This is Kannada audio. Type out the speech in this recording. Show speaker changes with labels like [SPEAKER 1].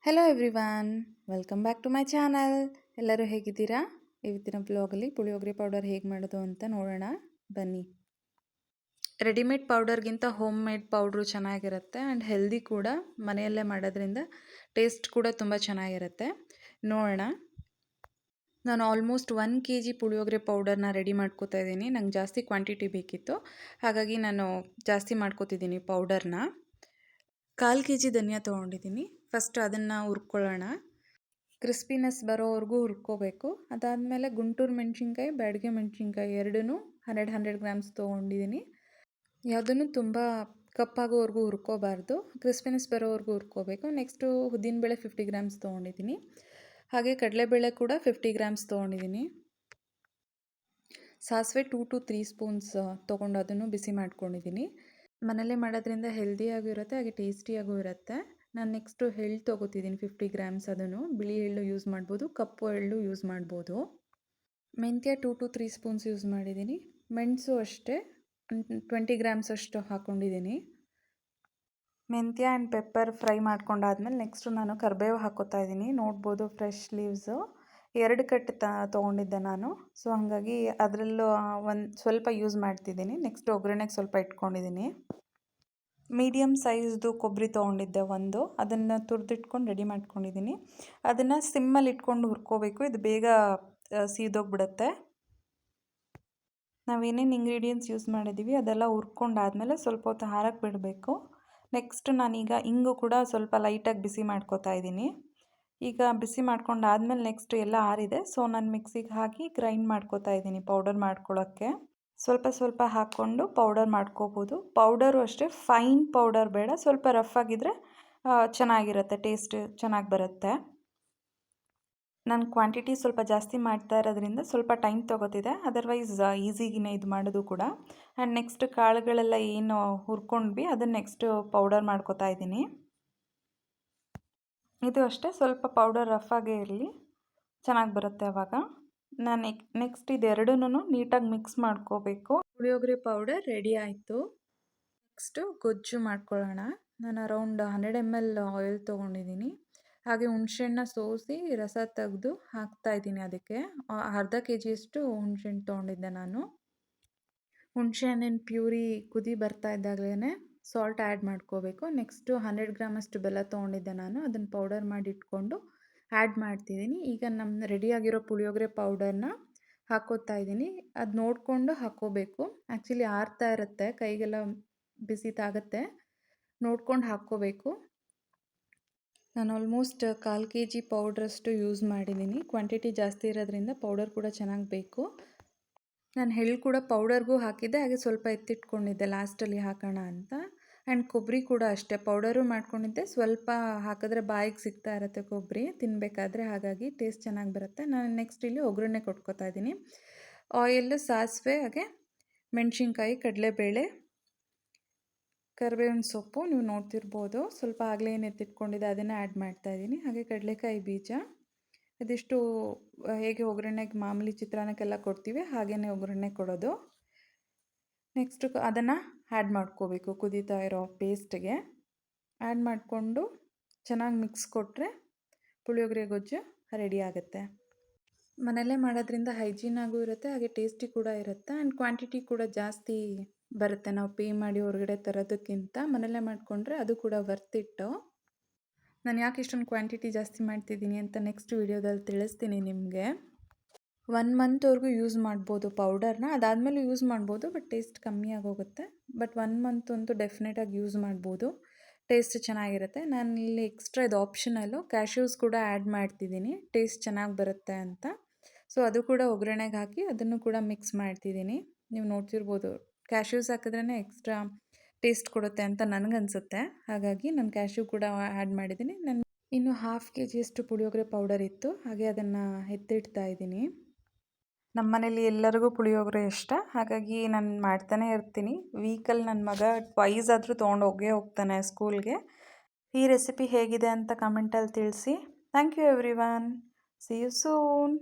[SPEAKER 1] Hello everyone, welcome back to my channel. ಎಲ್ಲರೂ ಹೇಗಿದ್ದೀರಾ? ಇವತ್ತಿನ ಬ್ಲಾಗಲ್ಲಿ ಪುಳಿಯೋಗರೆ ಪೌಡರ್ ಹೇಗೆ ಮಾಡೋದು ಅಂತ ನೋಡೋಣ ಬನ್ನಿ. ರೆಡಿಮೇಡ್ ಪೌಡರ್ಗಿಂತ ಹೋಮ್ ಮೇಡ್ ಪೌಡ್ರು ಚೆನ್ನಾಗಿರುತ್ತೆ ಆ್ಯಂಡ್ ಹೆಲ್ದಿ ಕೂಡ. ಮನೆಯಲ್ಲೇ ಮಾಡೋದ್ರಿಂದ ಟೇಸ್ಟ್ ಕೂಡ ತುಂಬ ಚೆನ್ನಾಗಿರುತ್ತೆ. ನೋಡೋಣ. ನಾನು ಆಲ್ಮೋಸ್ಟ್ 1 kg ಪುಳಿಯೋಗರೆ ಪೌಡರ್ನ ರೆಡಿ ಮಾಡ್ಕೋತಾ ಇದ್ದೀನಿ. ನಂಗೆ ಜಾಸ್ತಿ ಕ್ವಾಂಟಿಟಿ ಬೇಕಿತ್ತು, ಹಾಗಾಗಿ ನಾನು ಜಾಸ್ತಿ ಮಾಡ್ಕೋತಿದ್ದೀನಿ ಪೌಡರ್ನ. 1/4 kg ಧನಿಯಾ ತೊಗೊಂಡಿದ್ದೀನಿ. ಫಸ್ಟ್ ಅದನ್ನು ಹುರ್ಕೊಳ್ಳೋಣ. ಕ್ರಿಸ್ಪಿನೆಸ್ ಬರೋವರೆಗೂ ಹುರ್ಕೋಬೇಕು. ಅದಾದಮೇಲೆ ಗುಂಟೂರು ಮೆಣಸಿನ್ಕಾಯಿ, ಬ್ಯಾಡಗೆ ಮೆಣಸಿನ್ಕಾಯಿ ಎರಡೂ 100 ಗ್ರಾಮ್ಸ್ ತೊಗೊಂಡಿದ್ದೀನಿ. ಯಾವುದನ್ನು ತುಂಬ ಕಪ್ಪಾಗೋವರೆಗೂ ಹುರ್ಕೋಬಾರ್ದು, ಕ್ರಿಸ್ಪಿನೆಸ್ ಬರೋವರೆಗೂ ಹುರ್ಕೋಬೇಕು. ನೆಕ್ಸ್ಟು ಉದ್ದಿನಬೇಳೆ 50 ಗ್ರಾಮ್ಸ್ ತೊಗೊಂಡಿದ್ದೀನಿ. ಹಾಗೆ ಕಡಲೆಬೇಳೆ ಕೂಡ 50 ಗ್ರಾಮ್ಸ್ ತೊಗೊಂಡಿದ್ದೀನಿ. ಸಾಸಿವೆ 2 to 3 ಸ್ಪೂನ್ಸ್ ತೊಗೊಂಡು ಅದನ್ನು ಬಿಸಿ ಮಾಡ್ಕೊಂಡಿದ್ದೀನಿ. ಮನೇಲೇ ಮಾಡೋದ್ರಿಂದ ಹೆಲ್ದಿಯಾಗೂ ಇರುತ್ತೆ ಹಾಗೆ ಟೇಸ್ಟಿಯಾಗೂ ಇರುತ್ತೆ. ನಾನು ನೆಕ್ಸ್ಟು ಎಳ್ಳು ತೊಗೋತಿದ್ದೀನಿ 50 ಗ್ರಾಮ್ಸ್. ಅದನ್ನು ಬಿಳಿ ಎಳ್ಳು ಯೂಸ್ ಮಾಡ್ಬೋದು, ಕಪ್ಪು ಎಳ್ಳು ಯೂಸ್ ಮಾಡ್ಬೋದು. ಮೆಂತ್ಯ 2 to 3 ಸ್ಪೂನ್ಸ್ ಯೂಸ್ ಮಾಡಿದ್ದೀನಿ. ಮೆಣಸು ಅಷ್ಟೇ 20 ಗ್ರಾಮ್ಸ್ ಅಷ್ಟು ಹಾಕ್ಕೊಂಡಿದ್ದೀನಿ. ಮೆಂತ್ಯ ಆ್ಯಂಡ್ ಪೆಪ್ಪರ್ ಫ್ರೈ ಮಾಡ್ಕೊಂಡಾದ್ಮೇಲೆ ನೆಕ್ಸ್ಟು ನಾನು ಕರಿಬೇವು ಹಾಕ್ಕೋತಾ ಇದ್ದೀನಿ. ನೋಡ್ಬೋದು ಫ್ರೆಶ್ ಲೀವ್ಸು 2 ಕಟ್ ತೊಗೊಂಡಿದ್ದೆ ನಾನು. ಸೊ ಹಾಗಾಗಿ ಅದರಲ್ಲೂ ಒಂದು ಸ್ವಲ್ಪ ಯೂಸ್ ಮಾಡ್ತಿದ್ದೀನಿ. ನೆಕ್ಸ್ಟ್ ಒಗ್ಗರಣೆಗೆ ಸ್ವಲ್ಪ ಇಟ್ಕೊಂಡಿದ್ದೀನಿ. ಮೀಡಿಯಮ್ ಸೈಜ್ದು ಕೊಬ್ಬರಿ ತೊಗೊಂಡಿದ್ದೆ ಒಂದು, ಅದನ್ನು ತುರಿದಿಟ್ಕೊಂಡು ರೆಡಿ ಮಾಡ್ಕೊಂಡಿದ್ದೀನಿ. ಅದನ್ನು ಸಿಮ್ಮಲ್ಲಿ ಇಟ್ಕೊಂಡು ಹುರ್ಕೋಬೇಕು, ಇದು ಬೇಗ ಸೀದೋಗ್ಬಿಡುತ್ತೆ. ನಾವೇನೇನು ಇಂಗ್ರೀಡಿಯೆಂಟ್ಸ್ ಯೂಸ್ ಮಾಡಿದ್ದೀವಿ ಅದೆಲ್ಲ ಹುರ್ಕೊಂಡಾದ್ಮೇಲೆ ಸ್ವಲ್ಪ ಹೊತ್ತು ಹಾರಕ್ಕೆ ಬಿಡಬೇಕು. ನೆಕ್ಸ್ಟ್ ನಾನೀಗ ಇಂಗು ಕೂಡ ಸ್ವಲ್ಪ ಲೈಟಾಗಿ ಬಿಸಿ ಮಾಡ್ಕೋತಾ ಇದ್ದೀನಿ. ಈಗ ಬಿಸಿ ಮಾಡ್ಕೊಂಡಾದ್ಮೇಲೆ ನೆಕ್ಸ್ಟ್ ಎಲ್ಲ ಆರಿದೆ. ಸೊ ನಾನು ಮಿಕ್ಸಿಗೆ ಹಾಕಿ ಗ್ರೈಂಡ್ ಮಾಡ್ಕೋತಾ ಇದ್ದೀನಿ ಪೌಡರ್ ಮಾಡ್ಕೊಳ್ಳೋಕ್ಕೆ. ಸ್ವಲ್ಪ ಹಾಕ್ಕೊಂಡು ಪೌಡರ್ ಮಾಡ್ಕೋಬೋದು. ಪೌಡರು ಅಷ್ಟೇ ಫೈನ್ ಪೌಡರ್ ಬೇಡ, ಸ್ವಲ್ಪ ರಫ್ ಆಗಿದ್ದರೆ ಚೆನ್ನಾಗಿರುತ್ತೆ, ಟೇಸ್ಟ್ ಚೆನ್ನಾಗಿ ಬರುತ್ತೆ. ನಾನು ಕ್ವಾಂಟಿಟಿ ಸ್ವಲ್ಪ ಜಾಸ್ತಿ ಮಾಡ್ತಾ ಇರೋದ್ರಿಂದ ಸ್ವಲ್ಪ ಟೈಮ್ ತೊಗೋತಿದೆ, ಅದರ್ವೈಸ್ ಈಸಿಗಿನೇ ಇದು ಮಾಡೋದು ಕೂಡ. ಆ್ಯಂಡ್ ನೆಕ್ಸ್ಟ್ ಕಾಳುಗಳೆಲ್ಲ ಏನು ಹುರ್ಕೊಂಡ್ವಿ ಅದನ್ನು ನೆಕ್ಸ್ಟ್ ಪೌಡರ್ ಮಾಡ್ಕೋತಾ ಇದ್ದೀನಿ. ಇದು ಅಷ್ಟೇ ಸ್ವಲ್ಪ ಪೌಡರ್ ರಫ್ ಆಗೇ ಇರಲಿ, ಚೆನ್ನಾಗಿ ಬರುತ್ತೆ ಆವಾಗ. ನಾನು ನೆಕ್ಸ್ಟ್ ಇದೆರಡೂ ನೀಟಾಗಿ ಮಿಕ್ಸ್ ಮಾಡ್ಕೋಬೇಕು. ಪುಳಿಯೋಗರೆ ಪೌಡರ್ ರೆಡಿ ಆಯಿತು. ನೆಕ್ಸ್ಟು ಗೊಜ್ಜು ಮಾಡ್ಕೊಳ್ಳೋಣ. ನಾನು ಅರೌಂಡ್ 100 ml ಆಯಿಲ್ ತೊಗೊಂಡಿದ್ದೀನಿ. ಹಾಗೆ ಹುಣಸೆಹಣ್ಣು ಸೋಸಿ ರಸ ತೆಗೆದು ಹಾಕ್ತಾಯಿದ್ದೀನಿ. ಅದಕ್ಕೆ ಅರ್ಧ kgಯಷ್ಟು ಹುಣಸೆಹಣ್ಣು ತೊಗೊಂಡಿದ್ದೆ ನಾನು. ಹುಣಸೆಹಣ್ಣಿನ ಪ್ಯೂರಿ ಕುದಿ ಬರ್ತಾ ಇದ್ದಾಗಲೇ ಸಾಲ್ಟ್ ಆ್ಯಡ್ ಮಾಡ್ಕೋಬೇಕು. ನೆಕ್ಸ್ಟು 100 ಗ್ರಾಮಷ್ಟು ಬೆಲ್ಲ ತೊಗೊಂಡಿದ್ದೆ ನಾನು, ಅದನ್ನು ಪೌಡರ್ ಮಾಡಿ ಇಟ್ಕೊಂಡು ಆ್ಯಡ್ ಮಾಡ್ತಿದ್ದೀನಿ. ಈಗ ನಮ್ಮ ರೆಡಿಯಾಗಿರೋ ಪುಳಿಯೋಗರೆ ಪೌಡರ್ನ ಹಾಕ್ಕೋತಾ ಇದ್ದೀನಿ. ಅದು ನೋಡಿಕೊಂಡು ಹಾಕ್ಕೋಬೇಕು. ಆ್ಯಕ್ಚುಲಿ ಆರ್ತಾ ಇರುತ್ತೆ, ಕೈಗೆಲ್ಲ ಬಿಸಿ ತಾಗುತ್ತೆ, ನೋಡ್ಕೊಂಡು ಹಾಕ್ಕೋಬೇಕು. ನಾನು ಆಲ್ಮೋಸ್ಟ್ 1/4 kg ಪೌಡ್ರಷ್ಟು ಯೂಸ್ ಮಾಡಿದ್ದೀನಿ. ಕ್ವಾಂಟಿಟಿ ಜಾಸ್ತಿ ಇರೋದ್ರಿಂದ ಪೌಡರ್ ಕೂಡ ಚೆನ್ನಾಗಿ ಬೇಕು. ನಾನು ಎಳ್ಳು ಕೂಡ ಪೌಡರ್ಗೂ ಹಾಕಿದ್ದೆ, ಹಾಗೆ ಸ್ವಲ್ಪ ಎತ್ತಿಟ್ಕೊಂಡಿದ್ದೆ ಲಾಸ್ಟಲ್ಲಿ ಹಾಕೋಣ ಅಂತ. ಆ್ಯಂಡ್ ಕೊಬ್ಬರಿ ಕೂಡ ಅಷ್ಟೇ ಪೌಡರು ಮಾಡ್ಕೊಂಡಿದ್ದೆ, ಸ್ವಲ್ಪ ಹಾಕಿದ್ರೆ ಬಾಯಿಗೆ ಸಿಗ್ತಾ ಇರುತ್ತೆ ಕೊಬ್ಬರಿ ತಿನ್ನಬೇಕಾದ್ರೆ, ಹಾಗಾಗಿ ಟೇಸ್ಟ್ ಚೆನ್ನಾಗಿ ಬರುತ್ತೆ. ನಾನು ನೆಕ್ಸ್ಟ್ ಇಲ್ಲಿ ಒಗ್ಗರಣೆ ಕೊಟ್ಕೋತಾ ಇದ್ದೀನಿ. ಆಯಿಲ್, ಸಾಸಿವೆ, ಹಾಗೆ ಮೆಣಸಿನ್ಕಾಯಿ, ಕಡಲೆಬೇಳೆ, ಕರಿಬೇವಿನ ಸೊಪ್ಪು ನೀವು ನೋಡ್ತಿರ್ಬೋದು. ಸ್ವಲ್ಪ ಆಗಲೇ ಏನು ಎತ್ತಿಟ್ಕೊಂಡಿದ್ದೆ ಅದನ್ನು ಆ್ಯಡ್ ಮಾಡ್ತಾಯಿದ್ದೀನಿ. ಹಾಗೆ ಕಡಲೆಕಾಯಿ ಬೀಜ, ಇದಿಷ್ಟು ಹೇಗೆ ಒಗ್ಗರಣೆಗೆ ಮಾಮೂಲಿ ಚಿತ್ರಾನ್ನಕ್ಕೆಲ್ಲ ಕೊಡ್ತೀವಿ ಹಾಗೆಯೇ ಒಗ್ಗರಣೆ ಕೊಡೋದು. ನೆಕ್ಸ್ಟು ಅದನ್ನು ಆ್ಯಡ್ ಮಾಡ್ಕೋಬೇಕು ಕುದೀತಾ ಇರೋ ಪೇಸ್ಟ್ಗೆ. ಆ್ಯಡ್ ಮಾಡಿಕೊಂಡು ಚೆನ್ನಾಗಿ ಮಿಕ್ಸ್ ಕೊಟ್ಟರೆ ಪುಳಿಯೋಗರೆ ಗೊಜ್ಜು ರೆಡಿ ಆಗುತ್ತೆ. ಮನೆಯಲ್ಲೇ ಮಾಡೋದ್ರಿಂದ ಹೈಜೀನಾಗೂ ಇರುತ್ತೆ ಹಾಗೆ ಟೇಸ್ಟಿ ಕೂಡ ಇರುತ್ತೆ. ಆ್ಯಂಡ್ ಕ್ವಾಂಟಿಟಿ ಕೂಡ ಜಾಸ್ತಿ ಬರುತ್ತೆ. ನಾವು ಪೇ ಮಾಡಿ ಹೊರಗಡೆ ತರೋದಕ್ಕಿಂತ ಮನೆಯಲ್ಲೇ ಮಾಡಿಕೊಂಡ್ರೆ ಅದು ಕೂಡ ವರ್ತ್ ಇಟ್ಟು. ನಾನು ಯಾಕೆ ಇಷ್ಟೊಂದು ಕ್ವಾಂಟಿಟಿ ಜಾಸ್ತಿ ಮಾಡ್ತಿದ್ದೀನಿ ಅಂತ ನೆಕ್ಸ್ಟ್ ವೀಡಿಯೋದಲ್ಲಿ ತಿಳಿಸ್ತೀನಿ ನಿಮಗೆ. 1 ಮಂತ್ವರೆಗೂ ಯೂಸ್ ಮಾಡ್ಬೋದು ಪೌಡರ್ನ, ಅದಾದಮೇಲೆ ಯೂಸ್ ಮಾಡ್ಬೋದು, ಬಟ್ ಟೇಸ್ಟ್ ಕಮ್ಮಿ ಆಗೋಗುತ್ತೆ. ಬಟ್ 1 ಮಂತ್ ಅಂತೂ ಡೆಫಿನೆಟಾಗಿ ಯೂಸ್ ಮಾಡ್ಬೋದು, ಟೇಸ್ಟ್ ಚೆನ್ನಾಗಿರುತ್ತೆ. ನಾನು ಇಲ್ಲಿ ಎಕ್ಸ್ಟ್ರಾ ಇದು ಆಪ್ಷನಲ್ಲು ಕ್ಯಾಶ್ಯೂಸ್ ಕೂಡ ಆ್ಯಡ್ ಮಾಡ್ತಿದ್ದೀನಿ, ಟೇಸ್ಟ್ ಚೆನ್ನಾಗಿ ಬರುತ್ತೆ ಅಂತ. ಸೊ ಅದು ಕೂಡ ಒಗ್ಗರಣೆಗೆ ಹಾಕಿ ಅದನ್ನು ಕೂಡ ಮಿಕ್ಸ್ ಮಾಡ್ತಿದ್ದೀನಿ. ನೀವು ನೋಡ್ತಿರ್ಬೋದು, ಕ್ಯಾಶ್ಯೂಸ್ ಹಾಕಿದ್ರೇ ಎಕ್ಸ್ಟ್ರಾ ಟೇಸ್ಟ್ ಕೊಡುತ್ತೆ ಅಂತ ನನಗನ್ಸುತ್ತೆ, ಹಾಗಾಗಿ ನಾನು ಕ್ಯಾಶ್ಯೂ ಕೂಡ ಆ್ಯಡ್ ಮಾಡಿದ್ದೀನಿ. ನಾನು ಇನ್ನು 1/2 kgಯಷ್ಟು ಪುಳಿಯೋಗರೆ ಪೌಡರ್ ಇತ್ತು, ಹಾಗೆ ಅದನ್ನು ಎತ್ತಿಡ್ತಾ ಇದ್ದೀನಿ. ನಮ್ಮ ಮನೇಲಿ ಎಲ್ಲರಿಗೂ ಪುಳಿಯೋಗರೆ ಇಷ್ಟ, ಹಾಗಾಗಿ ನಾನು ಮಾಡ್ತಾನೆ ಇರ್ತೀನಿ. ವೀಕಲ್ಲಿ ನನ್ನ ಮಗ ಟ್ವೈಸ್ ಆದರೂ ತೊಗೊಂಡು ಹೋಗ್ತಾನೆ ಸ್ಕೂಲ್ಗೆ. ಈ ರೆಸಿಪಿ ಹೇಗಿದೆ ಅಂತ ಕಮೆಂಟಲ್ಲಿ ತಿಳಿಸಿ. Thank you everyone, see you soon.